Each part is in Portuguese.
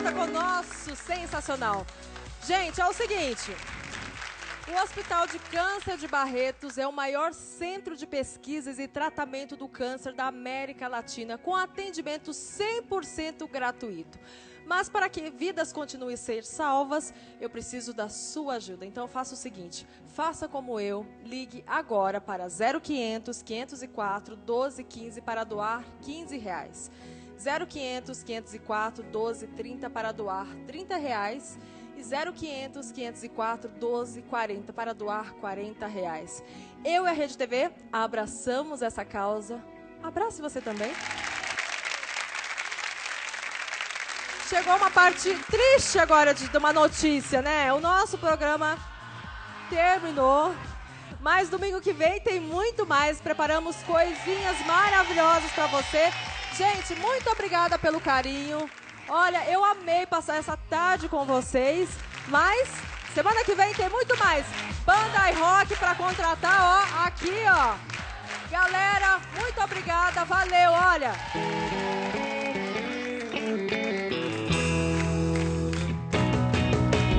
volta com o nosso sensacional. Gente, é o seguinte. O Hospital de Câncer de Barretos é o maior centro de pesquisas e tratamento do câncer da América Latina, com atendimento 100% gratuito. Mas para que vidas continuem a ser salvas, eu preciso da sua ajuda. Então faça o seguinte, faça como eu, ligue agora para 0500 504 1215 para doar R$15. 0500 504 1230 para doar R$30 e 0500 504 1240 para doar R$40. Eu e a Rede TV abraçamos essa causa. Abrace você também. Chegou uma parte triste agora de uma notícia, né? O nosso programa terminou, mas domingo que vem tem muito mais. Preparamos coisinhas maravilhosas para você. Gente, muito obrigada pelo carinho. Olha, eu amei passar essa tarde com vocês, mas semana que vem tem muito mais. Banda e rock para contratar, ó, aqui, ó. Galera, muito obrigada, valeu, olha.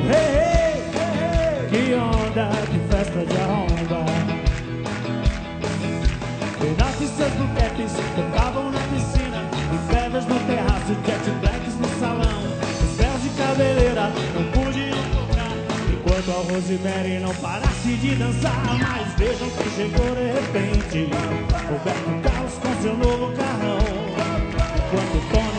Hey, hey, hey, que onda, que festa de arromba. Pedaços do caps tocavam na piscina, e feras no terraço, jet blacks no salão. Os pés de cabeleira não podiam tocar, enquanto a Rosemary não parasse de dançar. Mas vejam que chegou de repente Roberto Carlos com seu novo carrão, enquanto Tony